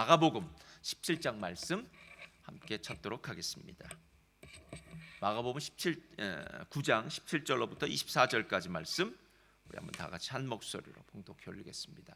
마가복음 17장 말씀 함께 찾도록 하겠습니다. 마가복음 9장 17절로부터 24절까지 말씀 우리 한번 다 같이 한 목소리로 봉독해 올리겠습니다.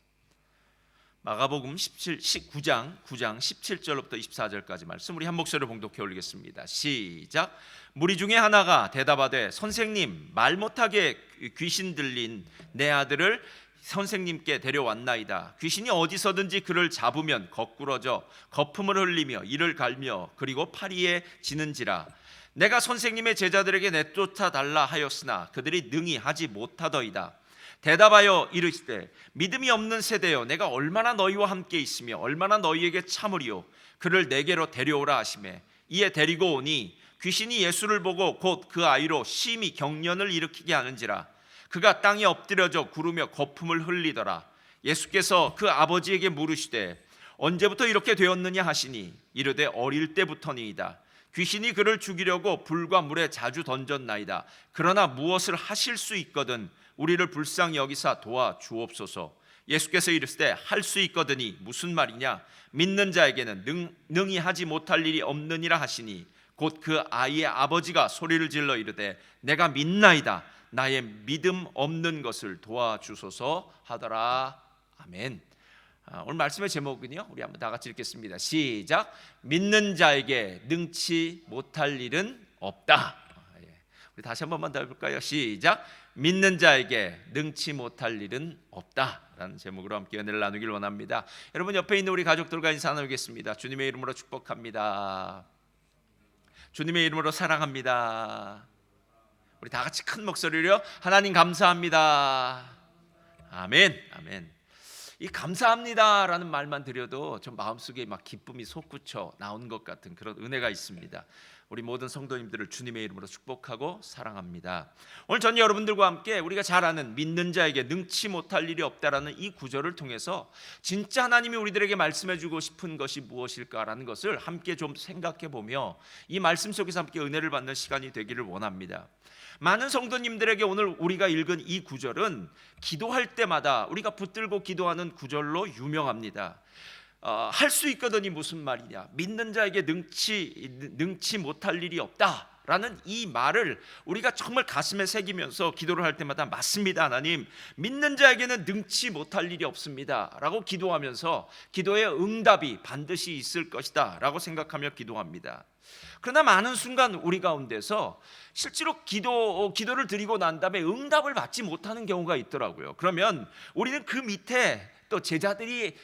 마가복음 9장 17절로부터 24절까지 말씀 우리 한 목소리로 봉독해 올리겠습니다. 시작. 무리 중에 하나가 대답하되 선생님, 말 못하게 귀신 들린 내 아들을 선생님께 데려왔나이다. 귀신이 어디서든지 그를 잡으면 거꾸러져 거품을 흘리며 이를 갈며 그리고 파리에 지는지라. 내가 선생님의 제자들에게 내쫓아 달라 하였으나 그들이 능히 하지 못하더이다. 대답하여 이르시되 믿음이 없는 세대여, 내가 얼마나 너희와 함께 있으며 얼마나 너희에게 참으리요. 그를 내게로 데려오라 하시매 이에 데리고 오니 귀신이 예수를 보고 곧 그 아이로 심히 경련을 일으키게 하는지라. 그가 땅에 엎드려져 구르며 거품을 흘리더라. 예수께서 그 아버지에게 물으시되 언제부터 이렇게 되었느냐 하시니 이르되 어릴 때부터니이다. 귀신이 그를 죽이려고 불과 물에 자주 던졌나이다. 그러나 무엇을 하실 수 있거든 우리를 불쌍히 여기사 도와 주옵소서. 예수께서 이르시되 할 수 있거든이 무슨 말이냐? 믿는 자에게는 능히 하지 못할 일이 없느니라 하시니 곧 그 아이의 아버지가 소리를 질러 이르되 내가 믿나이다. 나의 믿음 없는 것을 도와주소서 하더라. 아멘. 오늘 말씀의 제목은요, 우리 한번 다 같이 읽겠습니다. 시작. 믿는 자에게 능치 못할 일은 없다. 우리 다시 한 번만 더 해볼까요? 시작. 믿는 자에게 능치 못할 일은 없다 라는 제목으로 함께 은혜를 나누길 원합니다. 여러분 옆에 있는 우리 가족들과 인사 나누겠습니다. 주님의 이름으로 축복합니다. 주님의 이름으로 사랑합니다. 우리 다 같이 큰 목소리로 하나님 감사합니다. 아멘. 아멘. 이 감사합니다라는 말만 드려도 좀 마음속에 막 기쁨이 솟구쳐 나오는 것 같은 그런 은혜가 있습니다. 우리 모든 성도님들을 주님의 이름으로 축복하고 사랑합니다. 오늘 전 여러분들과 함께 우리가 잘 아는 믿는 자에게 능치 못할 일이 없다라는 이 구절을 통해서 진짜 하나님이 우리들에게 말씀해 주고 싶은 것이 무엇일까라는 것을 함께 좀 생각해 보며 이 말씀 속에서 함께 은혜를 받는 시간이 되기를 원합니다. 많은 성도님들에게 오늘 우리가 읽은 이 구절은 기도할 때마다 우리가 붙들고 기도하는 구절로 유명합니다. 할 수 있거든이 무슨 말이냐? 믿는 자에게 능치 못할 일이 없다 라는 이 말을 우리가 정말 가슴에 새기면서 기도를 할 때마다 맞습니다. 하나님, 믿는 자에게는 능치 못할 일이 없습니다 라고 기도하면서 기도의 응답이 반드시 있을 것이다 라고 생각하며 기도합니다. 그러나 많은 순간 우리 가운데서 실제로 기도를 드리고 난 다음에 응답을 받지 못하는 경우가 있더라고요. 그러면 우리는 그 밑에 또 제자들이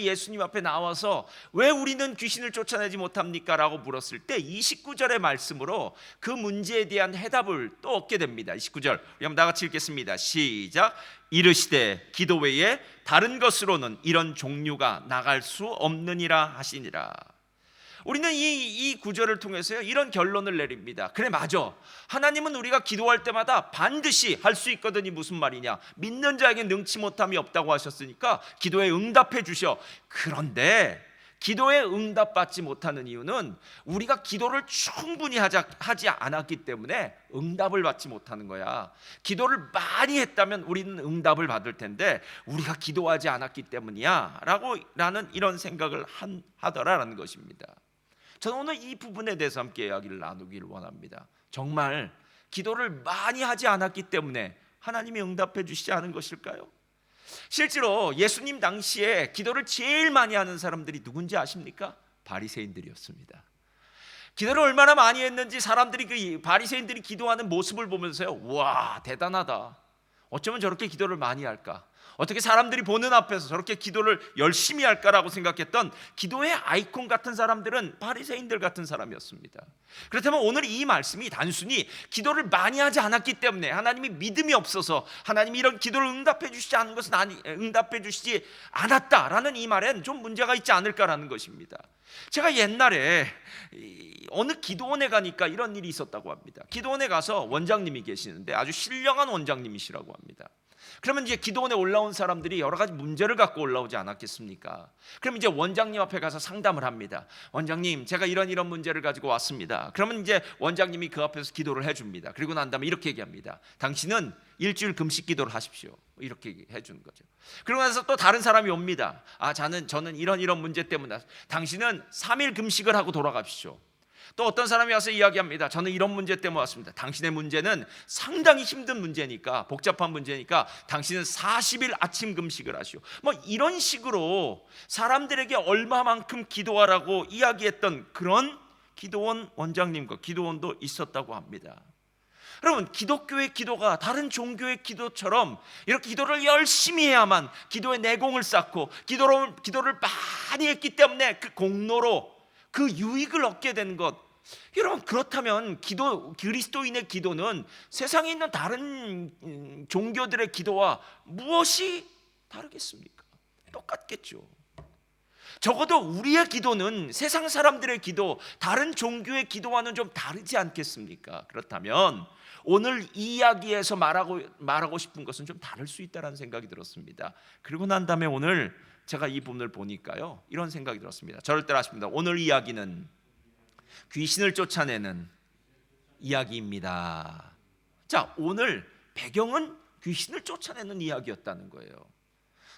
예수님 앞에 나와서 왜 우리는 귀신을 쫓아내지 못합니까? 라고 물었을 때 29절의 말씀으로 그 문제에 대한 해답을 또 얻게 됩니다. 29절 우리 한번 다 같이 읽겠습니다. 시작. 이르시되 기도 외에 다른 것으로는 이런 종류가 나갈 수 없느니라 하시니라. 우리는 이 구절을 통해서요 이런 결론을 내립니다. 그래, 맞아. 하나님은 우리가 기도할 때마다 반드시 할 수 있거든이 무슨 말이냐? 믿는 자에게 능치 못함이 없다고 하셨으니까 기도에 응답해 주셔. 그런데 기도에 응답받지 못하는 이유는 우리가 기도를 충분히 하지 않았기 때문에 응답을 받지 못하는 거야. 기도를 많이 했다면 우리는 응답을 받을 텐데 우리가 기도하지 않았기 때문이야 라는 이런 생각을 하더라라는 것입니다. 저는 오늘 이 부분에 대해서 함께 이야기를 나누기를 원합니다. 정말 기도를 많이 하지 않았기 때문에 하나님이 응답해 주시지 않은 것일까요? 실제로 예수님 당시에 기도를 제일 많이 하는 사람들이 누군지 아십니까? 바리새인들이었습니다. 기도를 얼마나 많이 했는지 사람들이 그 바리새인들이 기도하는 모습을 보면서요, 와, 대단하다. 어쩌면 저렇게 기도를 많이 할까? 어떻게 사람들이 보는 앞에서 저렇게 기도를 열심히 할까라고 생각했던 기도의 아이콘 같은 사람들은 바리새인들 같은 사람이었습니다. 그렇다면 오늘 이 말씀이 단순히 기도를 많이 하지 않았기 때문에 하나님이 믿음이 없어서 하나님이 이런 기도를 응답해 주시지 않은 것은 응답해 주시지 않았다라는 이 말엔 좀 문제가 있지 않을까라는 것입니다. 제가 옛날에 어느 기도원에 가니까 이런 일이 있었다고 합니다. 기도원에 가서 원장님이 계시는데 아주 신령한 원장님이시라고 합니다. 그러면 이제 기도원에 올라온 사람들이 여러 가지 문제를 갖고 올라오지 않았겠습니까? 그럼 이제 원장님 앞에 가서 상담을 합니다. 원장님, 제가 이런 문제를 가지고 왔습니다. 그러면 이제 원장님이 그 앞에서 기도를 해줍니다. 그리고 난 다음에 이렇게 얘기합니다. 당신은 일주일 금식 기도를 하십시오. 이렇게 해주는 거죠. 그러고 나서 또 다른 사람이 옵니다. 저는 이런 문제 때문에, 당신은 3일 금식을 하고 돌아가십시오. 또 어떤 사람이 와서 이야기합니다. 저는 이런 문제 때문에 왔습니다. 당신의 문제는 상당히 힘든 문제니까, 복잡한 문제니까 당신은 40일 아침 금식을 하시오. 뭐 이런 식으로 사람들에게 얼마만큼 기도하라고 이야기했던 그런 기도원 원장님과 기도원도 있었다고 합니다. 여러분, 기독교의 기도가 다른 종교의 기도처럼 이렇게 기도를 열심히 해야만 기도의 내공을 쌓고 기도를 많이 했기 때문에 그 공로로 그 유익을 얻게 되는 것, 여러분, 그렇다면 그리스도인의 기도는 세상에 있는 다른 종교들의 기도와 무엇이 다르겠습니까? 똑같겠죠. 적어도 우리의 기도는 세상 사람들의 기도, 다른 종교의 기도와는 좀 다르지 않겠습니까? 그렇다면 오늘 이 이야기에서 말하고 싶은 것은 좀 다를 수 있다는 생각이 들었습니다. 그리고 난 다음에 오늘 제가 이 부분을 보니까요, 이런 생각이 들었습니다. 저를 따라하십니다. 오늘 이야기는 귀신을 쫓아내는 이야기입니다. 자, 오늘 배경은 귀신을 쫓아내는 이야기였다는 거예요.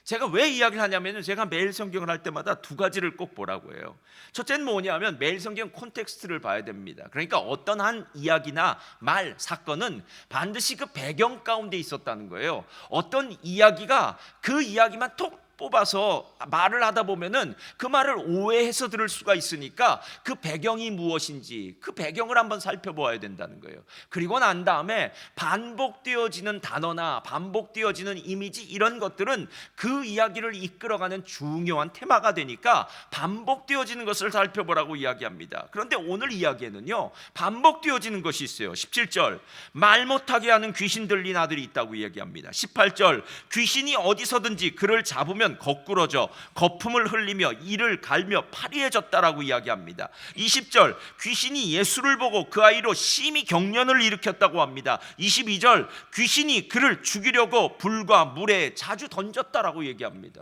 제가 왜 이야기를 하냐면, 제가 매일 성경을 할 때마다 두 가지를 꼭 보라고 해요. 첫째는 뭐냐면 매일 성경 콘텍스트를 봐야 됩니다. 그러니까 어떤 한 이야기나 말, 사건은 반드시 그 배경 가운데 있었다는 거예요. 어떤 이야기가 그 이야기만 톡 뽑아서 말을 하다 보면은 그 말을 오해해서 들을 수가 있으니까 그 배경이 무엇인지 그 배경을 한번 살펴보아야 된다는 거예요. 그리고 난 다음에 반복되어지는 단어나 반복되어지는 이미지, 이런 것들은 그 이야기를 이끌어가는 중요한 테마가 되니까 반복되어지는 것을 살펴보라고 이야기합니다. 그런데 오늘 이야기에는요, 반복되어지는 것이 있어요. 17절, 말 못하게 하는 귀신 들린 아들이 있다고 이야기합니다. 18절, 귀신이 어디서든지 그를 잡으면 거꾸러져 거품을 흘리며 이를 갈며 파리해졌다라고 이야기합니다. 20절, 귀신이 예수를 보고 그 아이로 심히 경련을 일으켰다고 합니다. 22절, 귀신이 그를 죽이려고 불과 물에 자주 던졌다라고 얘기합니다.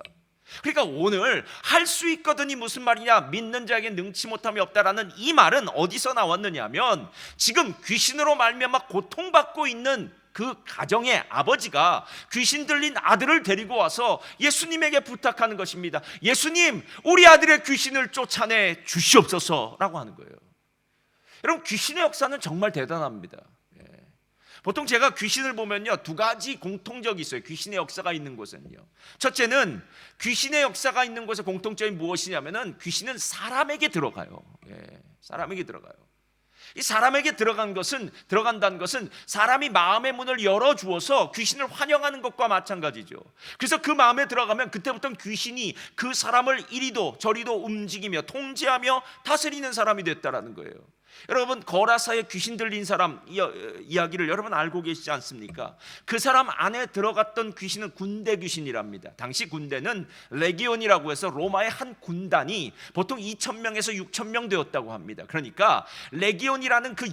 그러니까 오늘 할 수 있거든이 무슨 말이냐, 믿는 자에게 능치 못함이 없다라는 이 말은 어디서 나왔느냐 하면, 지금 귀신으로 말미암아 고통받고 있는 그 가정의 아버지가 귀신 들린 아들을 데리고 와서 예수님에게 부탁하는 것입니다. 예수님, 우리 아들의 귀신을 쫓아내 주시옵소서라고 하는 거예요. 여러분, 귀신의 역사는 정말 대단합니다. 보통 제가 귀신을 보면요, 두 가지 공통적이 있어요. 귀신의 역사가 있는 곳은요, 첫째는 귀신의 역사가 있는 곳의 공통점이 무엇이냐면은 귀신은 사람에게 들어가요. 사람에게 들어가요. 이 사람에게 들어간다는 것은 사람이 마음의 문을 열어주어서 귀신을 환영하는 것과 마찬가지죠. 그래서 그 마음에 들어가면 그때부터는 귀신이 그 사람을 이리도 저리도 움직이며 통제하며 다스리는 사람이 됐다라는 거예요. 여러분, 거라사에 귀신 들린 사람 이야기를 여러분 알고 계시지 않습니까? 그 사람 안에 들어갔던 귀신은 군대 귀신이랍니다. 당시 군대는 레기온이라고 해서 로마의 한 군단이 보통 2,000명에서 6,000명 되었다고 합니다. 그러니까 레기온이라는 그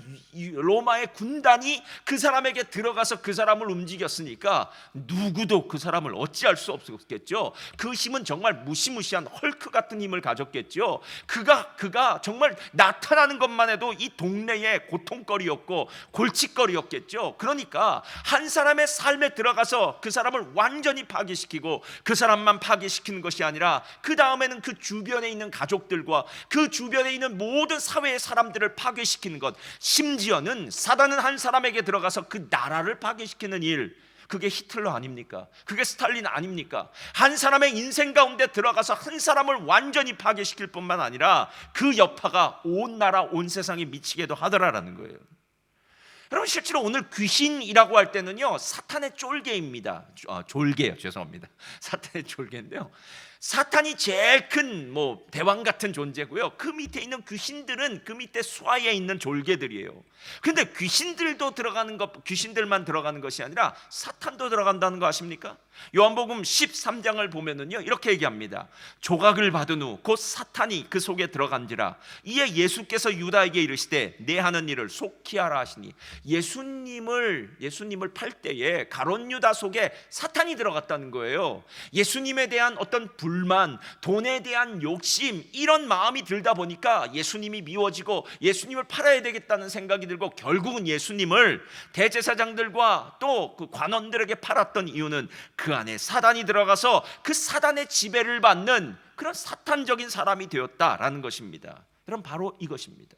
로마의 군단이 그 사람에게 들어가서 그 사람을 움직였으니까 누구도 그 사람을 어찌할 수 없었겠죠. 그 힘은 정말 무시무시한 헐크 같은 힘을 가졌겠죠. 그가 정말 나타나는 것만 해도 이 동네의 고통거리였고 골칫거리였겠죠. 그러니까 한 사람의 삶에 들어가서 그 사람을 완전히 파괴시키고, 그 사람만 파괴시키는 것이 아니라 그 다음에는 그 주변에 있는 가족들과 그 주변에 있는 모든 사회의 사람들을 파괴시키는 것, 심지어는 사단은 한 사람에게 들어가서 그 나라를 파괴시키는 일, 그게 히틀러 아닙니까? 그게 스탈린 아닙니까? 한 사람의 인생 가운데 들어가서 한 사람을 완전히 파괴시킬 뿐만 아니라 그 여파가 온 나라 온 세상에 미치게도 하더라라는 거예요. 여러분, 실제로 오늘 귀신이라고 할 때는요, 사탄의 쫄개입니다. 졸개요, 죄송합니다. 사탄의 졸개인데요, 사탄이 제일 큰 대왕 같은 존재고요. 그 밑에 있는 귀신들은 그 밑에 수하에 있는 졸개들이에요. 근데 귀신들만 들어가는 것이 아니라 사탄도 들어간다는 거 아십니까? 요한복음 13장을 보면은요, 이렇게 얘기합니다. 조각을 받은 후 곧 사탄이 그 속에 들어간지라. 이에 예수께서 유다에게 이르시되 내 하는 일을 속히 하라 하시니, 예수님을 팔 때에 가룟 유다 속에 사탄이 들어갔다는 거예요. 예수님에 대한 어떤 불만, 돈에 대한 욕심, 이런 마음이 들다 보니까 예수님이 미워지고 예수님을 팔아야 되겠다는 생각이 들고, 결국은 예수님을 대제사장들과 또 그 관원들에게 팔았던 이유는 그 안에 사단이 들어가서 그 사단의 지배를 받는 그런 사탄적인 사람이 되었다라는 것입니다. 여러분, 바로 이것입니다.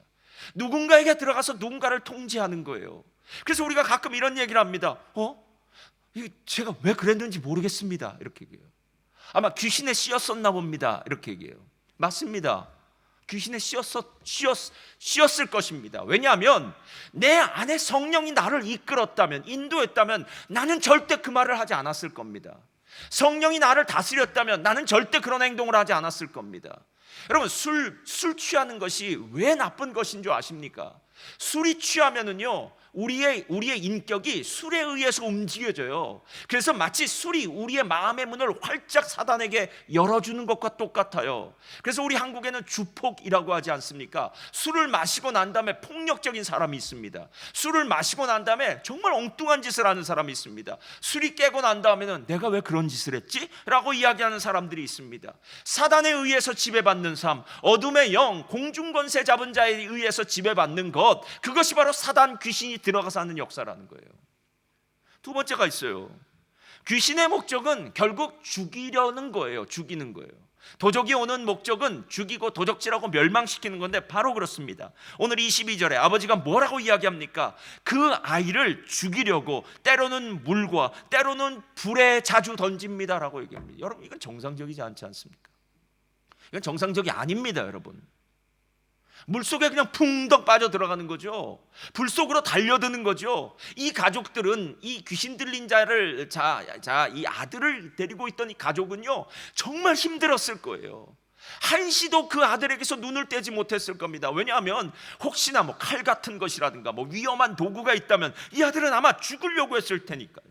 누군가에게 들어가서 누군가를 통제하는 거예요. 그래서 우리가 가끔 이런 얘기를 합니다. 제가 왜 그랬는지 모르겠습니다, 이렇게 얘기해요. 아마 귀신에 씌었었나 봅니다, 이렇게 얘기해요. 맞습니다. 귀신에 씌었을 것입니다. 왜냐하면 내 안에 성령이 나를 이끌었다면, 인도했다면 나는 절대 그 말을 하지 않았을 겁니다. 성령이 나를 다스렸다면 나는 절대 그런 행동을 하지 않았을 겁니다. 여러분, 술 취하는 것이 왜 나쁜 것인 줄 아십니까? 술이 취하면은요, 우리의 인격이 술에 의해서 움직여져요. 그래서 마치 술이 우리의 마음의 문을 활짝 사단에게 열어주는 것과 똑같아요. 그래서 우리 한국에는 주폭이라고 하지 않습니까? 술을 마시고 난 다음에 폭력적인 사람이 있습니다. 술을 마시고 난 다음에 정말 엉뚱한 짓을 하는 사람이 있습니다. 술이 깨고 난 다음에는 내가 왜 그런 짓을 했지? 라고 이야기하는 사람들이 있습니다. 사단에 의해서 지배받는 삶, 어둠의 영, 공중권세 잡은 자에 의해서 지배받는 것, 그것이 바로 사단, 귀신이 들어가서 하는 역사라는 거예요. 두 번째가 있어요. 귀신의 목적은 결국 죽이려는 거예요. 죽이는 거예요. 도적이 오는 목적은 죽이고 도적질하고 멸망시키는 건데 바로 그렇습니다. 오늘 22절에 아버지가 뭐라고 이야기합니까? 그 아이를 죽이려고 때로는 물과 때로는 불에 자주 던집니다라고 얘기합니다. 여러분, 이건 정상적이지 않지 않습니까? 이건 정상적이 아닙니다, 여러분. 물속에 그냥 풍덩 빠져 들어가는 거죠. 불 속으로 달려드는 거죠. 이 가족들은 이 귀신 들린 이 아들을 데리고 있던 이 가족은요, 정말 힘들었을 거예요. 한시도 그 아들에게서 눈을 떼지 못했을 겁니다. 왜냐하면 혹시나 칼 같은 것이라든가 위험한 도구가 있다면 이 아들은 아마 죽으려고 했을 테니까요.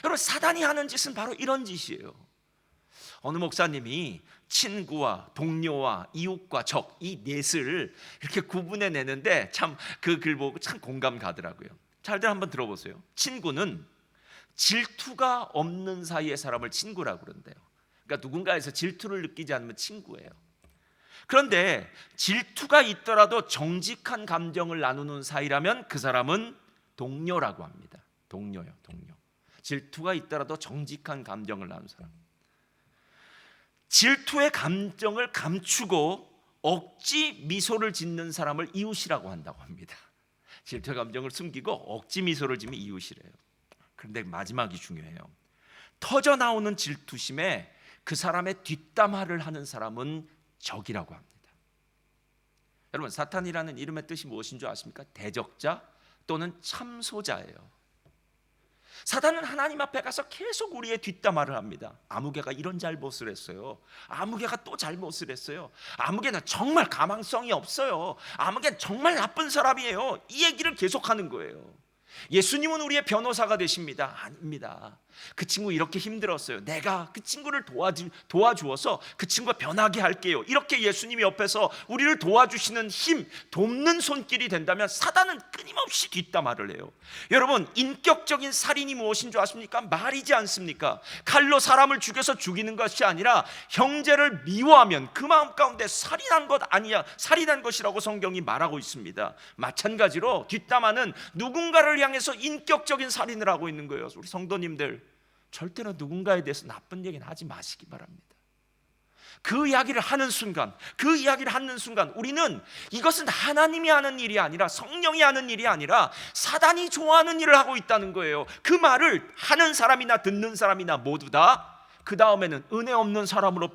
여러분, 사단이 하는 짓은 바로 이런 짓이에요. 어느 목사님이 친구와 동료와 이웃과 적, 이 넷을 이렇게 구분해 내는데 참 그 글 보고 참 공감 가더라고요. 잘들 한번 들어보세요. 친구는 질투가 없는 사이의 사람을 친구라고 그런대요. 그러니까 누군가에서 질투를 느끼지 않으면 친구예요. 그런데 질투가 있더라도 정직한 감정을 나누는 사이라면 그 사람은 동료라고 합니다. 동료요, 동료. 질투가 있더라도 정직한 감정을 나누는 사람. 질투의 감정을 감추고 억지 미소를 짓는 사람을 이웃이라고 한다고 합니다. 질투의 감정을 숨기고 억지 미소를 짓는 이웃이래요. 그런데 마지막이 중요해요. 터져 나오는 질투심에 그 사람의 뒷담화를 하는 사람은 적이라고 합니다. 여러분, 사탄이라는 이름의 뜻이 무엇인 줄 아십니까? 대적자 또는 참소자예요. 사단은 하나님 앞에 가서 계속 우리의 뒷담화를 합니다. 아무개가 이런 잘못을 했어요. 아무개가 또 잘못을 했어요. 아무개는 정말 가망성이 없어요. 아무개는 정말 나쁜 사람이에요. 이 얘기를 계속하는 거예요. 예수님은 우리의 변호사가 되십니다. 아닙니다. 그 친구 이렇게 힘들었어요. 내가 그 친구를 도와주어서 그 친구가 변하게 할게요. 이렇게 예수님이 옆에서 우리를 도와주시는 힘, 돕는 손길이 된다면 사단은 끊임없이 뒷담화를 해요. 여러분, 인격적인 살인이 무엇인 줄 아십니까? 말이지 않습니까? 칼로 사람을 죽여서 죽이는 것이 아니라 형제를 미워하면 그 마음 가운데 살인한 것 아니야, 살인한 것이라고 성경이 말하고 있습니다. 마찬가지로 뒷담화는 누군가를 향해서 인격적인 살인을 하고 있는 거예요. 우리 성도님들, 절대로 누군가에 대해서 나쁜 얘기는 하지 마시기 바랍니다. 그 이야기를 하는 순간 우리는 이것은 하나님이 하는 일이 아니라, 성령이 하는 일이 아니라 사단이 좋아하는 일을 하고 있다는 거예요. 그 말을 하는 사람이나 듣는 사람이나 모두 다 그 다음에는 은혜 없는 사람으로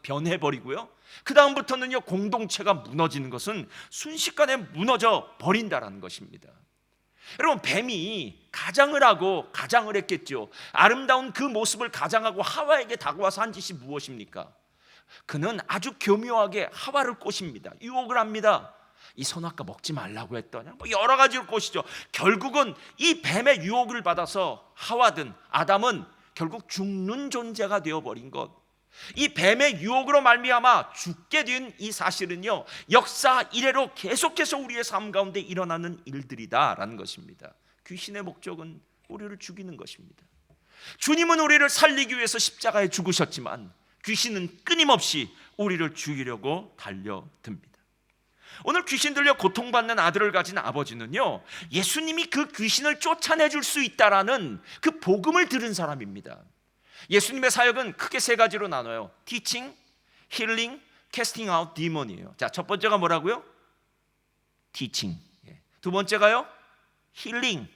변해버리고요, 그 다음부터는요, 공동체가 무너지는 것은 순식간에 무너져 버린다라는 것입니다. 여러분, 뱀이 가장을 하고 가장을 했겠죠. 아름다운 그 모습을 가장하고 하와에게 다가와서 한 짓이 무엇입니까? 그는 아주 교묘하게 하와를 꼬십니다. 유혹을 합니다. 이 선악과 먹지 말라고 했더냐, 뭐 여러 가지로 꼬시죠. 결국은 이 뱀의 유혹을 받아서 하와든 아담은 결국 죽는 존재가 되어버린 것, 이 뱀의 유혹으로 말미암아 죽게 된 이 사실은요, 역사 이래로 계속해서 우리의 삶 가운데 일어나는 일들이다라는 것입니다. 귀신의 목적은 우리를 죽이는 것입니다. 주님은 우리를 살리기 위해서 십자가에 죽으셨지만 귀신은 끊임없이 우리를 죽이려고 달려듭니다. 오늘 귀신 들려 고통받는 아들을 가진 아버지는요, 예수님이 그 귀신을 쫓아내줄 수 있다라는 그 복음을 들은 사람입니다. 예수님의 사역은 크게 세 가지로 나눠요. Teaching, Healing, Casting out Demon이에요. 자, 첫 번째가 뭐라고요? Teaching. 두 번째가요? Healing.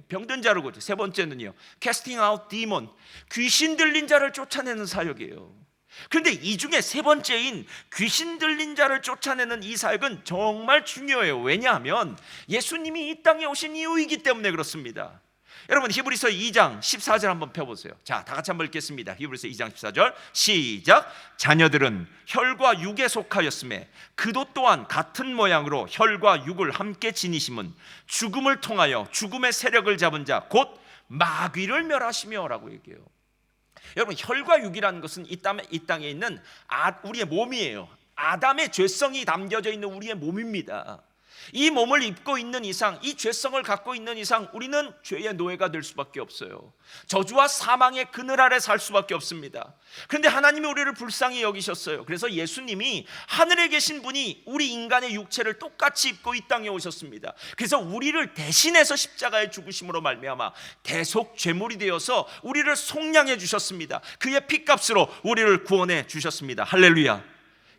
병든 자를 고쳐. 세 번째는요, Casting out Demon. 귀신 들린 자를 쫓아내는 사역이에요. 그런데 이 중에 세 번째인 귀신 들린 자를 쫓아내는 이 사역은 정말 중요해요. 왜냐하면 예수님이 이 땅에 오신 이유이기 때문에 그렇습니다. 여러분, 히브리서 2장 14절 한번 펴보세요. 자, 다 같이 한번 읽겠습니다. 히브리서 2장 14절 시작. 자녀들은 혈과 육에 속하였음에 그도 또한 같은 모양으로 혈과 육을 함께 지니심은 죽음을 통하여 죽음의 세력을 잡은 자 곧 마귀를 멸하시며 라고 얘기해요. 여러분, 혈과 육이라는 것은 이 땅에 있는 우리의 몸이에요. 아담의 죄성이 담겨져 있는 우리의 몸입니다. 이 몸을 입고 있는 이상, 이 죄성을 갖고 있는 이상 우리는 죄의 노예가 될 수밖에 없어요. 저주와 사망의 그늘 아래 살 수밖에 없습니다. 그런데 하나님이 우리를 불쌍히 여기셨어요. 그래서 예수님이 하늘에 계신 분이 우리 인간의 육체를 똑같이 입고 이 땅에 오셨습니다. 그래서 우리를 대신해서 십자가에 죽으심으로 말미암아 대속 죄물이 되어서 우리를 속량해 주셨습니다. 그의 피값으로 우리를 구원해 주셨습니다. 할렐루야.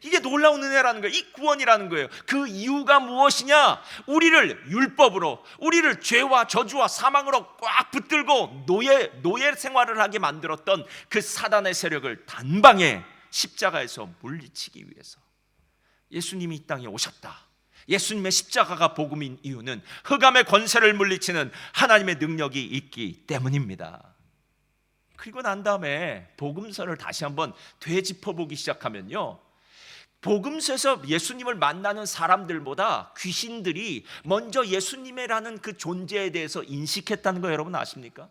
이게 놀라운 은혜라는 거예요. 이 구원이라는 거예요. 그 이유가 무엇이냐? 우리를 율법으로, 우리를 죄와 저주와 사망으로 꽉 붙들고 노예 생활을 하게 만들었던 그 사단의 세력을 단방에 십자가에서 물리치기 위해서 예수님이 이 땅에 오셨다. 예수님의 십자가가 복음인 이유는 흑암의 권세를 물리치는 하나님의 능력이 있기 때문입니다. 그리고 난 다음에 복음서를 다시 한번 되짚어보기 시작하면요, 복음서에서 예수님을 만나는 사람들보다 귀신들이 먼저 예수님이라는 그 존재에 대해서 인식했다는 거 여러분 아십니까?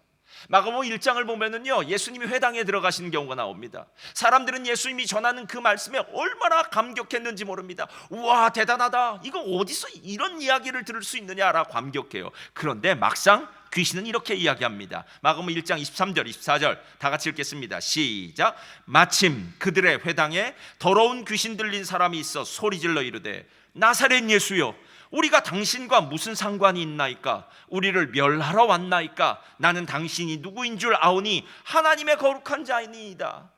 마가복음 1장을 보면은요, 예수님이 회당에 들어가시는 경우가 나옵니다. 사람들은 예수님이 전하는 그 말씀에 얼마나 감격했는지 모릅니다. 우와, 대단하다. 이거 어디서 이런 이야기를 들을 수 있느냐라 감격해요. 그런데 막상 귀신은 이렇게 이야기합니다. 마가복음 1장 23절 24절 다 같이 읽겠습니다. 시작. 마침 그들의 회당에 더러운 귀신 들린 사람이 있어 소리질러 이르되 나사렛 예수여, 우리가 당신과 무슨 상관이 있나이까? 우리를 멸하러 왔나이까? 나는 당신이 누구인 줄 아오니 하나님의 거룩한 자이니이다.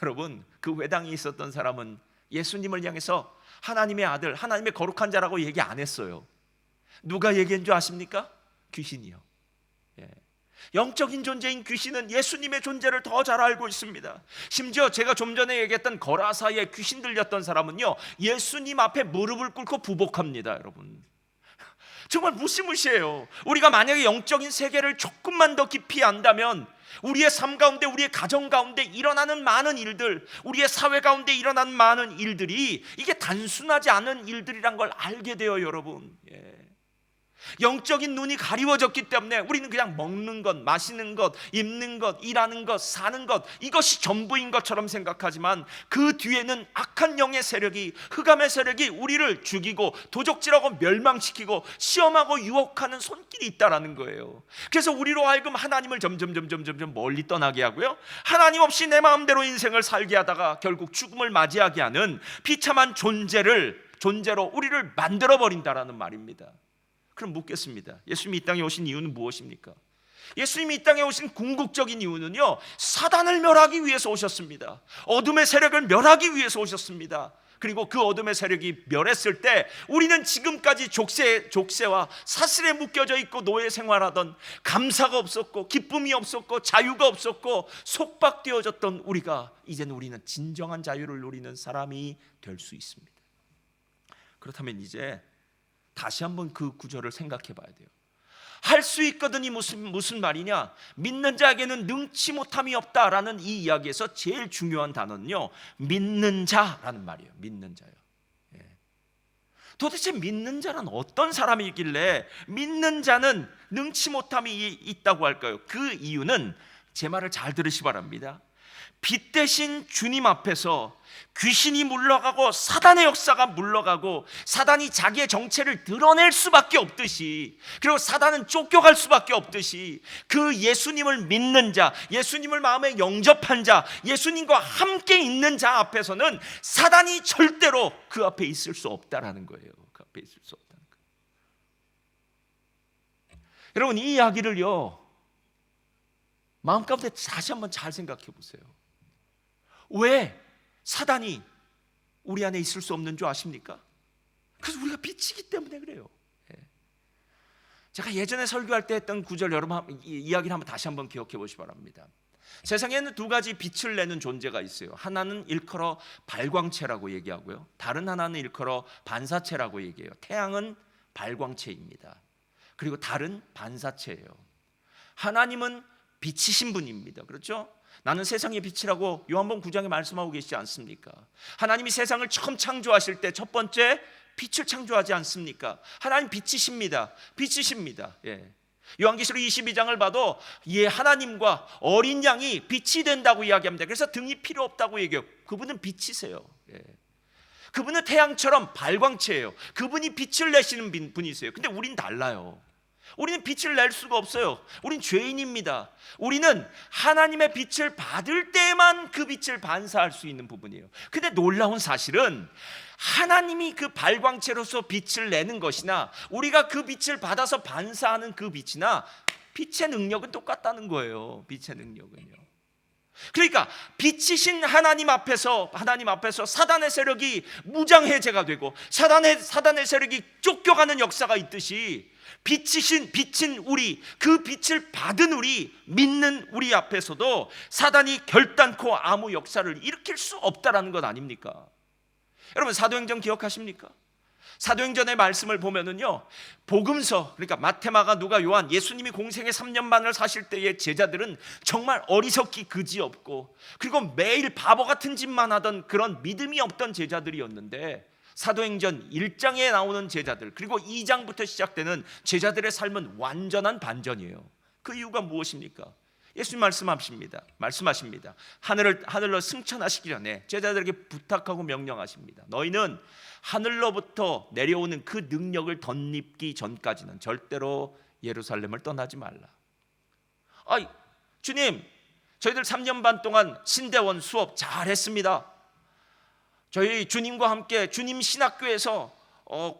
여러분, 그 회당에 있었던 사람은 예수님을 향해서 하나님의 아들, 하나님의 거룩한 자라고 얘기 안 했어요. 누가 얘기한 줄 아십니까? 귀신이요. 영적인 존재인 귀신은 예수님의 존재를 더 잘 알고 있습니다. 심지어 제가 좀 전에 얘기했던 거라사에 귀신 들렸던 사람은요, 예수님 앞에 무릎을 꿇고 부복합니다. 여러분, 정말 무시무시해요. 우리가 만약에 영적인 세계를 조금만 더 깊이 안다면 우리의 삶 가운데, 우리의 가정 가운데 일어나는 많은 일들, 우리의 사회 가운데 일어나는 많은 일들이 이게 단순하지 않은 일들이란 걸 알게 돼요. 여러분, 영적인 눈이 가리워졌기 때문에 우리는 그냥 먹는 것, 마시는 것, 입는 것, 일하는 것, 사는 것, 이것이 전부인 것처럼 생각하지만 그 뒤에는 악한 영의 세력이, 흑암의 세력이 우리를 죽이고 도적질하고 멸망시키고 시험하고 유혹하는 손길이 있다라는 거예요. 그래서 우리로 하여금 하나님을 점점 멀리 떠나게 하고요, 하나님 없이 내 마음대로 인생을 살게 하다가 결국 죽음을 맞이하게 하는 비참한 존재로 우리를 만들어버린다라는 말입니다. 그럼 묻겠습니다. 예수님이 이 땅에 오신 이유는 무엇입니까? 예수님이 이 땅에 오신 궁극적인 이유는요, 사단을 멸하기 위해서 오셨습니다. 어둠의 세력을 멸하기 위해서 오셨습니다. 그리고 그 어둠의 세력이 멸했을 때 우리는 지금까지 족쇄와 사슬에 묶여져 있고 노예 생활하던, 감사가 없었고 기쁨이 없었고 자유가 없었고 속박되어졌던 이제는 우리는 진정한 자유를 누리는 사람이 될 수 있습니다. 그렇다면 이제 다시 한번 그 구절을 생각해 봐야 돼요. 할 수 있거든이 무슨 말이냐? 믿는 자에게는 능치 못함이 없다라는 이 이야기에서 제일 중요한 단어는요, 믿는 자라는 말이에요. 믿는 자요. 도대체 믿는 자란 어떤 사람이길래 믿는 자는 능치 못함이 있다고 할까요? 그 이유는 제 말을 잘 들으시 바랍니다. 빛 대신 주님 앞에서 귀신이 물러가고 사단의 역사가 물러가고 사단이 자기의 정체를 드러낼 수밖에 없듯이, 그리고 사단은 쫓겨갈 수밖에 없듯이, 그 예수님을 믿는 자, 예수님을 마음에 영접한 자, 예수님과 함께 있는 자 앞에서는 사단이 절대로 그 앞에 있을 수 없다라는 거예요. 그 앞에 있을 수 없다는 거예요. 여러분, 이 이야기를요, 마음 가운데 다시 한번 잘 생각해 보세요. 왜 사단이 우리 안에 있을 수 없는 줄 아십니까? 그래서 우리가 빛이기 때문에 그래요. 제가 예전에 설교할 때 했던 구절 여러분 이야기를 한번 다시 한번 기억해 보시기 바랍니다. 세상에는 두 가지 빛을 내는 존재가 있어요. 하나는 일컬어 발광체라고 얘기하고요, 다른 하나는 일컬어 반사체라고 얘기해요. 태양은 발광체입니다. 그리고 달은 반사체예요. 하나님은 빛이신 분입니다. 그렇죠? 나는 세상의 빛이라고 요한복음 9장에 말씀하고 계시지 않습니까? 하나님이 세상을 처음 창조하실 때 첫 번째 빛을 창조하지 않습니까? 하나님 빛이십니다. 빛이십니다. 요한계시록 22장을 봐도 하나님과 어린 양이 빛이 된다고 이야기합니다. 그래서 등이 필요 없다고 얘기해요. 그분은 빛이세요. 그분은 태양처럼 발광체예요. 그분이 빛을 내시는 분이세요. 근데 우린 달라요. 우리는 빛을 낼 수가 없어요. 우린 죄인입니다. 우리는 하나님의 빛을 받을 때만 그 빛을 반사할 수 있는 부분이에요. 근데 놀라운 사실은 하나님이 그 발광체로서 빛을 내는 것이나 우리가 그 빛을 받아서 반사하는 그 빛이나 빛의 능력은 똑같다는 거예요. 빛의 능력은요. 그러니까 빛이신 하나님 앞에서 사단의 세력이 무장해제가 되고 사단의 세력이 쫓겨가는 역사가 있듯이, 빛인 우리, 그 빛을 받은 우리, 믿는 우리 앞에서도 사단이 결단코 아무 역사를 일으킬 수 없다라는 것 아닙니까? 여러분, 사도행전 기억하십니까? 사도행전의 말씀을 보면은요, 복음서, 그러니까 마태, 마가, 누가, 요한, 예수님이 공생의 3년 반을 사실 때의 제자들은 정말 어리석기 그지없고, 그리고 매일 바보 같은 짓만 하던 그런 믿음이 없던 제자들이었는데, 사도행전 1장에 나오는 제자들, 그리고 2장부터 시작되는 제자들의 삶은 완전한 반전이에요. 그 이유가 무엇입니까? 예수님 말씀하십니다. 하늘로 승천하시기 전에 제자들에게 부탁하고 명령하십니다. 너희는 하늘로부터 내려오는 그 능력을 덧입기 전까지는 절대로 예루살렘을 떠나지 말라. 주님, 저희들 3년 반 동안 신대원 수업 잘했습니다. 저희 주님과 함께 주님 신학교에서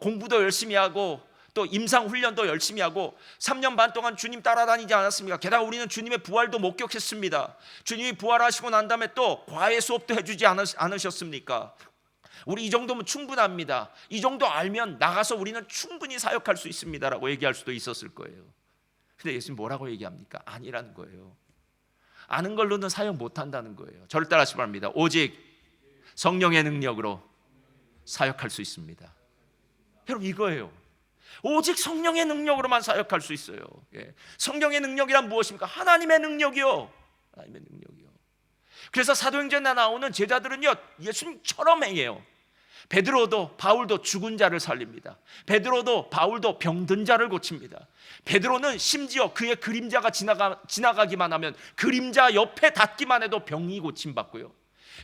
공부도 열심히 하고 또 임상훈련도 열심히 하고 3년 반 동안 주님 따라다니지 않았습니까? 게다가 우리는 주님의 부활도 목격했습니다. 주님이 부활하시고 난 다음에 또 과외 수업도 해주지 않으셨습니까? 우리 이 정도면 충분합니다. 이 정도 알면 나가서 우리는 충분히 사역할 수 있습니다 라고 얘기할 수도 있었을 거예요. 근데 예수님 뭐라고 얘기합니까? 아니라는 거예요. 아는 걸로는 사역 못한다는 거예요. 저를 따라하시기 바랍니다. 오직 성령의 능력으로 사역할 수 있습니다. 여러분, 이거예요. 오직 성령의 능력으로만 사역할 수 있어요. 성령의 능력이란 무엇입니까? 하나님의 능력이요. 하나님의 능력이요. 그래서 사도행전에 나오는 제자들은요, 예수님처럼 행해요. 베드로도 바울도 죽은 자를 살립니다. 베드로도 바울도 병든 자를 고칩니다. 베드로는 심지어 그의 그림자가 지나가기만 하면 그림자 옆에 닿기만 해도 병이 고침받고요.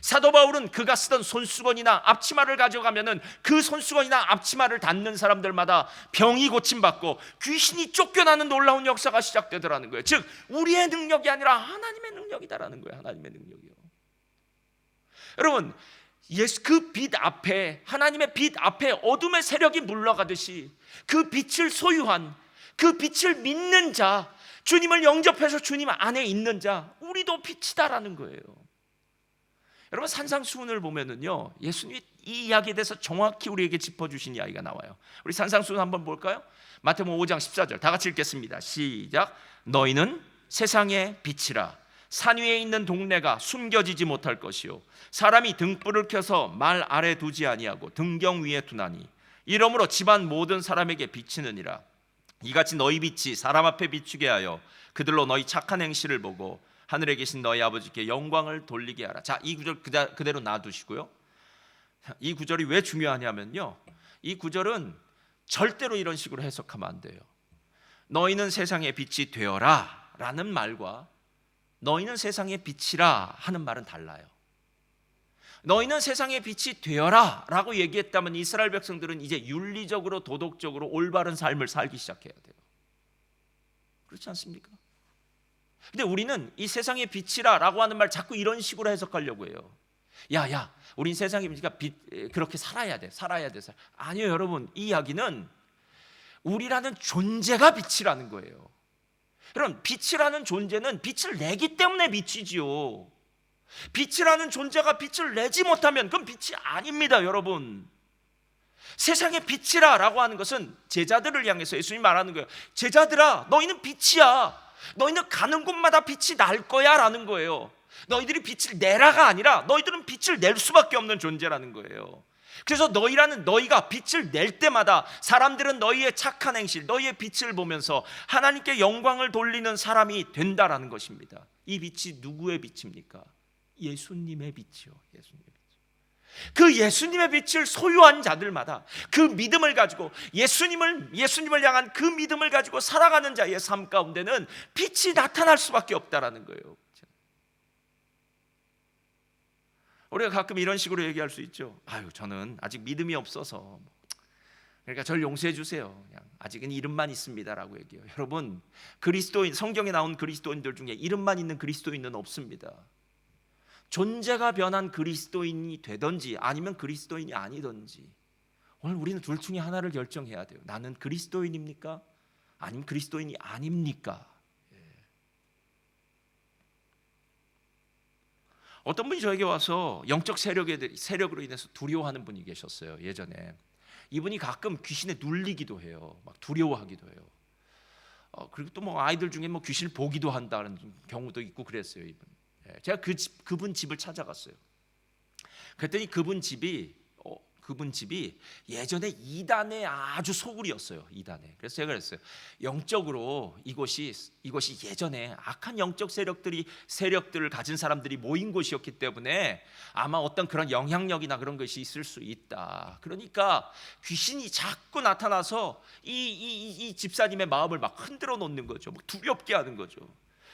사도 바울은 그가 쓰던 손수건이나 앞치마를 가져가면은 그 손수건이나 앞치마를 닿는 사람들마다 병이 고침받고 귀신이 쫓겨나는 놀라운 역사가 시작되더라는 거예요. 즉 우리의 능력이 아니라 하나님의 능력이다라는 거예요. 하나님의 능력이요. 여러분, 그 빛 앞에, 하나님의 빛 앞에 어둠의 세력이 물러가듯이 그 빛을 소유한, 그 빛을 믿는 자, 주님을 영접해서 주님 안에 있는 자, 우리도 빛이다라는 거예요. 여러분, 산상수훈을 보면은요, 예수님이 이 이야기에 대해서 정확히 우리에게 짚어주신 이야기가 나와요. 우리 산상수훈 한번 볼까요? 마태복음 5장 14절 다 같이 읽겠습니다. 시작. 너희는 세상의 빛이라. 산 위에 있는 동네가 숨겨지지 못할 것이요 사람이 등불을 켜서 말 아래 두지 아니하고 등경 위에 두나니 이러므로 집안 모든 사람에게 비치느니라. 이같이 너희 빛이 사람 앞에 비추게 하여 그들로 너희 착한 행실을 보고 하늘에 계신 너희 아버지께 영광을 돌리게 하라. 자, 이 구절 그대로 놔두시고요. 이 구절이 왜 중요하냐면요, 이 구절은 절대로 이런 식으로 해석하면 안 돼요. 너희는 세상의 빛이 되어라 라는 말과 너희는 세상의 빛이라 하는 말은 달라요. 너희는 세상의 빛이 되어라 라고 얘기했다면 이스라엘 백성들은 이제 윤리적으로 도덕적으로 올바른 삶을 살기 시작해야 돼요. 그렇지 않습니까? 근데 우리는 이 세상의 빛이라 라고 하는 말 자꾸 이런 식으로 해석하려고 해요. 야, 우린 세상의 빛이니까 그렇게 살아야 돼. 아니요, 여러분, 이 이야기는 우리라는 존재가 빛이라는 거예요. 여러분, 빛이라는 존재는 빛을 내기 때문에 빛이지요. 빛이라는 존재가 빛을 내지 못하면 그건 빛이 아닙니다, 여러분. 세상의 빛이라 라고 하는 것은 제자들을 향해서 예수님이 말하는 거예요. 제자들아, 너희는 빛이야. 너희는 가는 곳마다 빛이 날 거야 라는 거예요. 너희들이 빛을 내라가 아니라 너희들은 빛을 낼 수밖에 없는 존재라는 거예요. 그래서 너희가 빛을 낼 때마다 사람들은 너희의 착한 행실, 너희의 빛을 보면서 하나님께 영광을 돌리는 사람이 된다라는 것입니다. 이 빛이 누구의 빛입니까? 예수님의 빛이요. 예수님의 빛. 그 예수님의 빛을 소유한 자들마다 그 믿음을 가지고 예수님을 향한 그 믿음을 가지고 살아가는 자의 삶 가운데는 빛이 나타날 수밖에 없다라는 거예요. 우리가 가끔 이런 식으로 얘기할 수 있죠. 저는 아직 믿음이 없어서 그러니까 저를 용서해 주세요. 그냥 아직은 이름만 있습니다라고 얘기해요. 여러분, 그리스도인, 성경에 나온 그리스도인들 중에 이름만 있는 그리스도인은 없습니다. 존재가 변한 그리스도인이 되든지 아니면 그리스도인이 아니든지 오늘 우리는 둘 중에 하나를 결정해야 돼요. 나는 그리스도인입니까? 아니면 그리스도인이 아닙니까? 어떤 분이 저에게 와서 영적 세력으로 인해서 두려워하는 분이 계셨어요. 예전에 이분이 가끔 귀신에 눌리기도 해요. 막 두려워하기도 해요. 그리고 또 뭐 아이들 중에 뭐 귀신을 보기도 한다는 경우도 있고 그랬어요. 이분. 제가 그분 집을 찾아갔어요. 그랬더니 그분 집이 예전에 이단의 아주 소굴이었어요. 이단에. 그래서 제가 그랬어요. 영적으로 이곳이 예전에 악한 영적 세력들을 가진 사람들이 모인 곳이었기 때문에 아마 어떤 그런 영향력이나 그런 것이 있을 수 있다. 그러니까 귀신이 자꾸 나타나서 이 집사님의 마음을 막 흔들어 놓는 거죠. 막 두렵게 하는 거죠.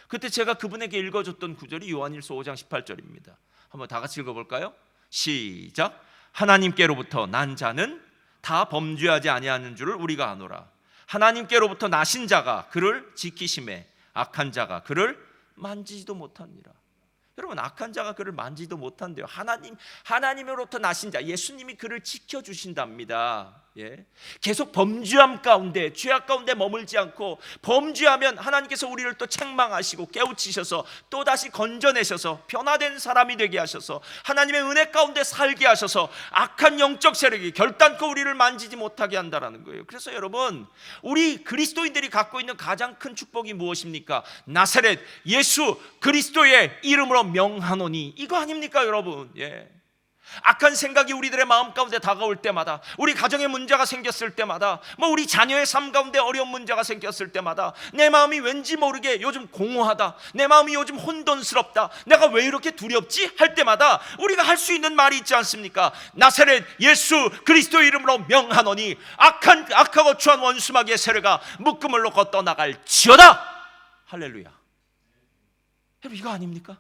그때 제가 그분에게 읽어줬던 구절이 요한일서 5장 18절입니다. 한번 다 같이 읽어볼까요? 시작. 하나님께로부터 난 자는 다 범죄하지 아니하는 줄을 우리가 아노라. 하나님께로부터 나신 자가 그를 지키심에 악한 자가 그를 만지지도 못하니라. 여러분, 악한 자가 그를 만지지도 못한대요. 하나님으로부터 나신 자, 예수님이 그를 지켜주신답니다. 계속 범죄함 가운데, 죄악 가운데 머물지 않고, 범죄하면 하나님께서 우리를 또 책망하시고 깨우치셔서 또다시 건져내셔서 변화된 사람이 되게 하셔서 하나님의 은혜 가운데 살게 하셔서 악한 영적 세력이 결단코 우리를 만지지 못하게 한다는 거예요. 그래서 여러분, 우리 그리스도인들이 갖고 있는 가장 큰 축복이 무엇입니까? 나사렛 예수 그리스도의 이름으로 명하노니, 이거 아닙니까 여러분? 악한 생각이 우리들의 마음 가운데 다가올 때마다, 우리 가정에 문제가 생겼을 때마다, 우리 자녀의 삶 가운데 어려운 문제가 생겼을 때마다 내 마음이 왠지 모르게 요즘 공허하다, 내 마음이 요즘 혼돈스럽다, 내가 왜 이렇게 두렵지? 할 때마다 우리가 할 수 있는 말이 있지 않습니까? 나사렛 예수 그리스도의 이름으로 명하노니 악하고 추한 원수마귀의 세력아 묶음을 놓고 떠나갈지어다. 할렐루야. 여러분, 이거 아닙니까?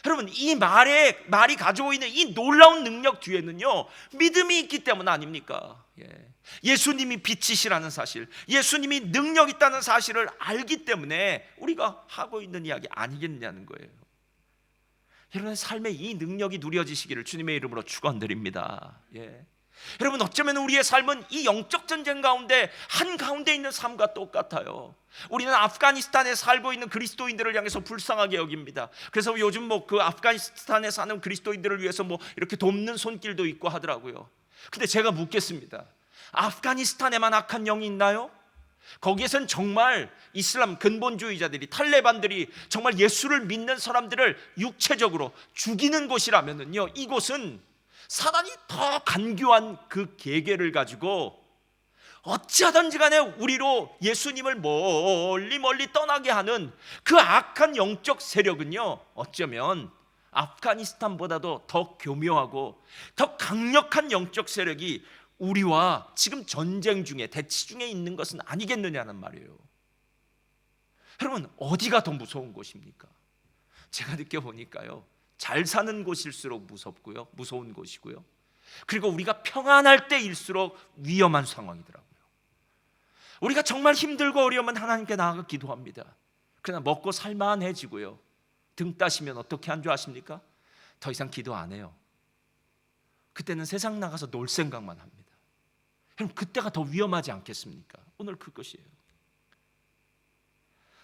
여러분, 이 말이 가지고 있는 이 놀라운 능력 뒤에는요 믿음이 있기 때문 아닙니까? 예수님이 빛이시라는 사실, 예수님이 능력 있다는 사실을 알기 때문에 우리가 하고 있는 이야기 아니겠냐는 거예요. 여러분의 삶에 이 능력이 누려지시기를 주님의 이름으로 축원드립니다. 여러분, 어쩌면 우리의 삶은 이 영적 전쟁 가운데 한가운데 있는 삶과 똑같아요. 우리는 아프가니스탄에 살고 있는 그리스도인들을 향해서 불쌍하게 여깁니다. 그래서 요즘 그 아프가니스탄에 사는 그리스도인들을 위해서 이렇게 돕는 손길도 있고 하더라고요. 근데 제가 묻겠습니다. 아프가니스탄에만 악한 영이 있나요? 거기에선 정말 이슬람 근본주의자들이, 탈레반들이 정말 예수를 믿는 사람들을 육체적으로 죽이는 곳이라면요, 이곳은 사단이 더 간교한 그 계계를 가지고 어찌하든지 간에 우리로 예수님을 멀리 멀리 떠나게 하는 그 악한 영적 세력은요, 어쩌면 아프가니스탄보다도 더 교묘하고 더 강력한 영적 세력이 우리와 지금 전쟁 중에, 대치 중에 있는 것은 아니겠느냐는 말이에요. 여러분, 어디가 더 무서운 곳입니까? 제가 느껴보니까요, 잘 사는 곳일수록 무섭고요, 무서운 곳이고요, 그리고 우리가 평안할 때일수록 위험한 상황이더라고요. 우리가 정말 힘들고 어려우면 하나님께 나아가 기도합니다. 그러나 먹고 살만해지고요, 등 따시면 어떻게 한 줄 아십니까? 더 이상 기도 안 해요. 그때는 세상 나가서 놀 생각만 합니다. 그럼 그때가 더 위험하지 않겠습니까? 오늘 그것이에요.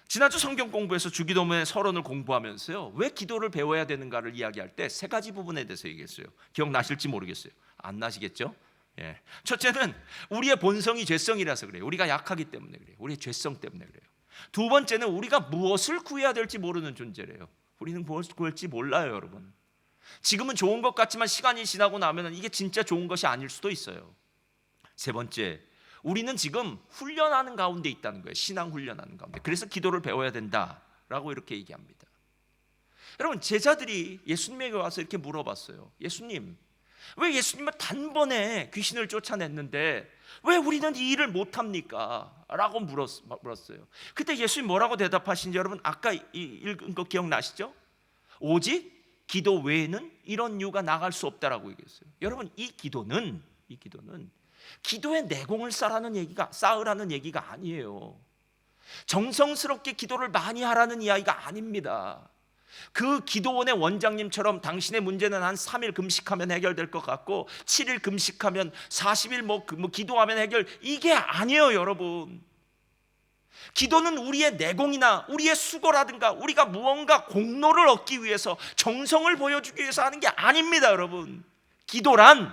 지난주 성경 공부에서 주기도문의 서론을 공부하면서요, 왜 기도를 배워야 되는가를 이야기할 때 세 가지 부분에 대해서 얘기했어요. 기억나실지 모르겠어요. 안 나시겠죠? 예. 첫째는 우리의 본성이 죄성이라서 그래요. 우리가 약하기 때문에 그래요. 우리의 죄성 때문에 그래요. 두 번째는 우리가 무엇을 구해야 될지 모르는 존재래요. 우리는 무엇을 구할지 몰라요, 여러분. 지금은 좋은 것 같지만 시간이 지나고 나면 이게 진짜 좋은 것이 아닐 수도 있어요. 세 번째, 우리는 지금 훈련하는 가운데 있다는 거예요. 신앙 훈련하는 가운데. 그래서 기도를 배워야 된다라고 이렇게 얘기합니다. 여러분, 제자들이 예수님에게 와서 이렇게 물어봤어요. 예수님, 왜 예수님은 단번에 귀신을 쫓아냈는데 왜 우리는 이 일을 못합니까? 라고 물었어요. 그때 예수님 뭐라고 대답하신지 여러분 아까 읽은 거 기억나시죠? 오직 기도 외에는 이런 이유가 나갈 수 없다라고 얘기했어요. 여러분, 이 기도는 기도의 내공을 쌓으라는 얘기가 아니에요. 정성스럽게 기도를 많이 하라는 이야기가 아닙니다. 그 기도원의 원장님처럼 당신의 문제는 한 3일 금식하면 해결될 것 같고 7일 금식하면 40일 기도하면 해결, 이게 아니에요, 여러분. 기도는 우리의 내공이나 우리의 수고라든가 우리가 무언가 공로를 얻기 위해서, 정성을 보여주기 위해서 하는 게 아닙니다, 여러분. 기도란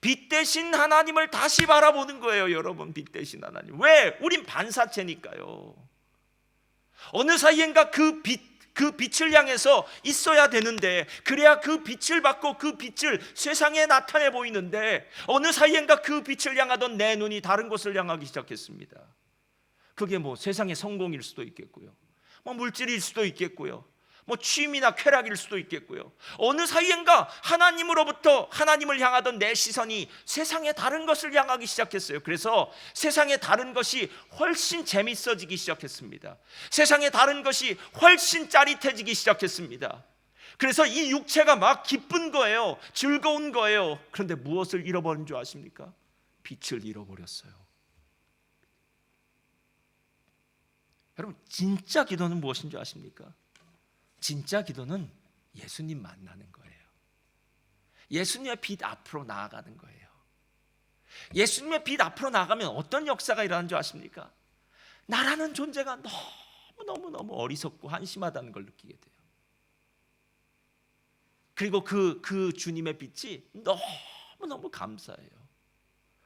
빛 대신 하나님을 다시 바라보는 거예요, 여러분. 빛 대신 하나님. 왜? 우린 반사체니까요. 어느 사이엔가 그 빛을 향해서 있어야 되는데, 그래야 그 빛을 받고 그 빛을 세상에 나타내 보이는데, 어느 사이엔가 그 빛을 향하던 내 눈이 다른 곳을 향하기 시작했습니다. 그게 뭐 세상의 성공일 수도 있겠고요, 뭐 물질일 수도 있겠고요, 뭐 취미나 쾌락일 수도 있겠고요. 어느 사이엔가 하나님으로부터 하나님을 향하던 내 시선이 세상의 다른 것을 향하기 시작했어요. 그래서 세상의 다른 것이 훨씬 재밌어지기 시작했습니다. 세상의 다른 것이 훨씬 짜릿해지기 시작했습니다. 그래서 이 육체가 막 기쁜 거예요. 즐거운 거예요. 그런데 무엇을 잃어버린 줄 아십니까? 빛을 잃어버렸어요. 여러분, 진짜 기도는 무엇인 줄 아십니까? 진짜 기도는 예수님 만나는 거예요. 예수님의 빛 앞으로 나아가는 거예요. 예수님의 빛 앞으로 나가면 어떤 역사가 일어나는 줄 아십니까? 나라는 존재가 너무 어리석고 한심하다는 걸 느끼게 돼요. 그리고 그 주님의 빛이 너무 감사해요.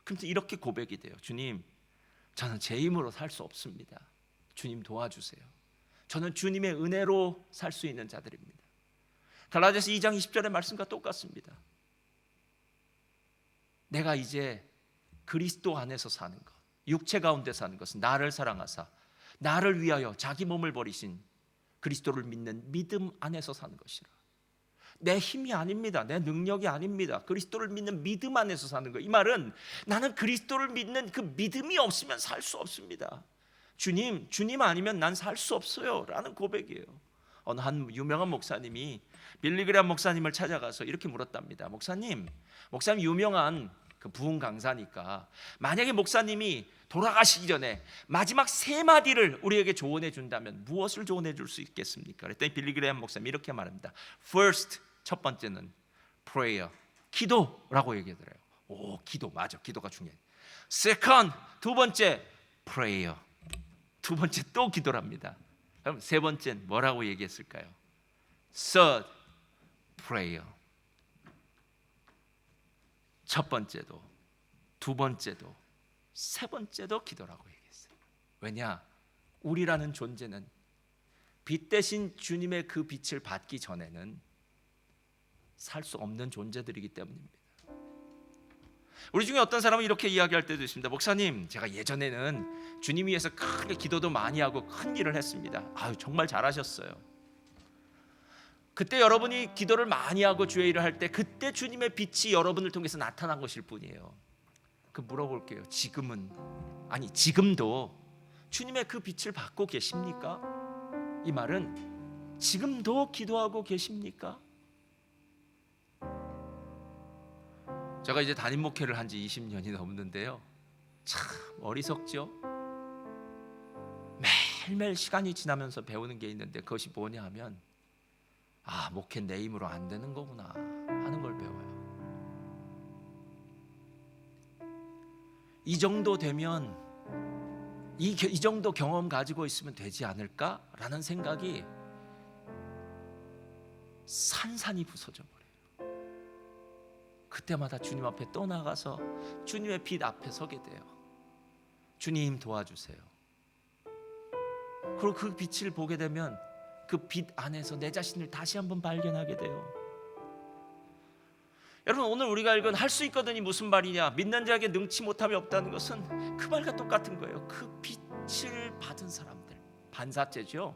그런데 이렇게 고백이 돼요. 주님, 저는 제 힘으로 살 수 없습니다. 주님 도와주세요. 저는 주님의 은혜로 살 수 있는 자들입니다. 갈라디아서 2장 20절의 말씀과 똑같습니다. 내가 이제 그리스도 안에서 사는 것, 육체 가운데 사는 것은 나를 사랑하사 나를 위하여 자기 몸을 버리신 그리스도를 믿는 믿음 안에서 사는 것이라. 내 힘이 아닙니다. 내 능력이 아닙니다. 그리스도를 믿는 믿음 안에서 사는 것. 이 말은 나는 그리스도를 믿는 그 믿음이 없으면 살 수 없습니다. 주님 아니면 난 살 수 없어요 라는 고백이에요. 어느 한 유명한 목사님이 빌리그레암 목사님을 찾아가서 이렇게 물었답니다. 목사님 유명한 그 부흥 강사니까 만약에 목사님이 돌아가시기 전에 마지막 세 마디를 우리에게 조언해 준다면 무엇을 조언해 줄 수 있겠습니까? 그랬더니 빌리그레암 목사님이 이렇게 말합니다. First, 첫 번째는 prayer, 기도라고 얘기하더래요. 오, 기도 맞아, 기도가 중요해. Second, 두 번째 prayer, 두 번째 또 기도랍니다. 그럼 세 번째는 뭐라고 얘기했을까요? Third, prayer. 첫 번째도, 두 번째도, 세 번째도 기도라고 얘기했어요. 왜냐? 우리라는 존재는 빛 대신 주님의 그 빛을 받기 전에는 살 수 없는 존재들이기 때문입니다. 우리 중에 어떤 사람은 이렇게 이야기할 때도 있습니다. 목사님, 제가 예전에는 주님 위해서 크게 기도도 많이 하고 큰 일을 했습니다. 아유, 정말 잘하셨어요. 그때 여러분이 기도를 많이 하고 주의 일을 할 때 그때 주님의 빛이 여러분을 통해서 나타난 것일 뿐이에요. 그 물어볼게요. 지금도 주님의 그 빛을 받고 계십니까? 이 말은 지금도 기도하고 계십니까? 제가 이제 담임 목회를 한 지 20년이 넘는데요, 참 어리석죠? 매일매일 시간이 지나면서 배우는 게 있는데 그것이 뭐냐 하면, 목회 내 힘으로 안 되는 거구나 하는 걸 배워요. 이 정도 되면, 이 정도 경험 가지고 있으면 되지 않을까라는 생각이 산산이 부서져 버려요. 그때마다 주님 앞에 또 나가서 주님의 빛 앞에 서게 돼요. 주님 도와주세요. 그리고 그 빛을 보게 되면 그 빛 안에서 내 자신을 다시 한번 발견하게 돼요. 여러분, 오늘 우리가 읽은 할 수 있거든이 무슨 말이냐? 믿는 자에게 능치 못함이 없다는 것은 그 말과 똑같은 거예요. 그 빛을 받은 사람들, 반사죄죠.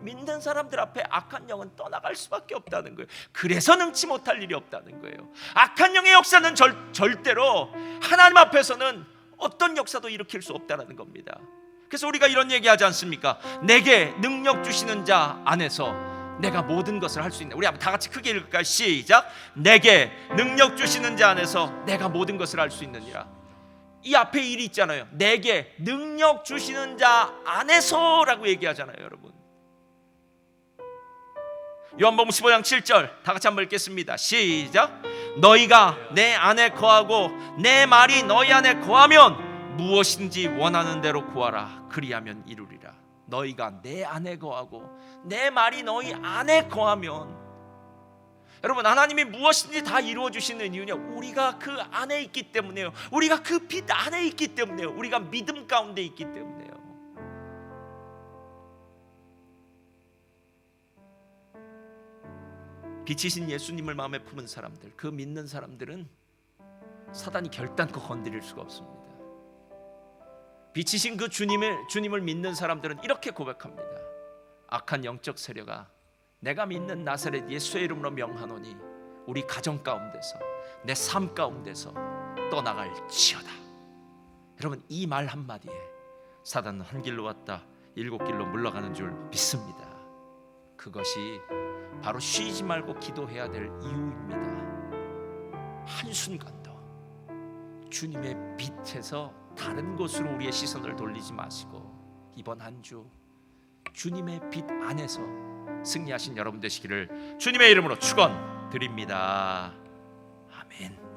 믿는 사람들 앞에 악한 영은 떠나갈 수밖에 없다는 거예요. 그래서 능치 못할 일이 없다는 거예요. 악한 영의 역사는 절대로 하나님 앞에서는 어떤 역사도 일으킬 수 없다는 겁니다. 그래서 우리가 이런 얘기하지 않습니까? 내게 능력 주시는 자 안에서 내가 모든 것을 할 수 있는. 우리 한번 다 같이 크게 읽을까요? 시작. 내게 능력 주시는 자 안에서 내가 모든 것을 할 수 있느니라. 이 앞에 일이 있잖아요. 내게 능력 주시는 자 안에서라고 얘기하잖아요, 여러분. 요한복음 15장 7절 다 같이 한번 읽겠습니다. 시작. 너희가 내 안에 거하고 내 말이 너희 안에 거하면 무엇인지 원하는 대로 구하라. 그리하면 이루리라. 너희가 내 안에 거하고 내 말이 너희 안에 거하면, 여러분, 하나님이 무엇인지 다 이루어 주시는 이유냐? 우리가 그 안에 있기 때문에요. 우리가 그 빛 안에 있기 때문에요. 우리가 믿음 가운데 있기 때문에요. 빛이신 예수님을 마음에 품은 사람들, 그 믿는 사람들은 사단이 결단코 건드릴 수가 없습니다. 빛이신 그 주님을 믿는 사람들은 이렇게 고백합니다. 악한 영적 세력아, 내가 믿는 나사렛 예수의 이름으로 명하노니 우리 가정 가운데서, 내 삶 가운데서 떠나갈지어다. 여러분, 이 말 한마디에 사단은 한 길로 왔다 7길로 물러가는 줄 믿습니다. 그것이 바로 쉬지 말고 기도해야 될 이유입니다. 한순간도 주님의 빛에서 다른 곳으로 우리의 시선을 돌리지 마시고, 이번 한 주 주님의 빛 안에서 승리하신 여러분 되시기를 주님의 이름으로 축원드립니다. 아멘.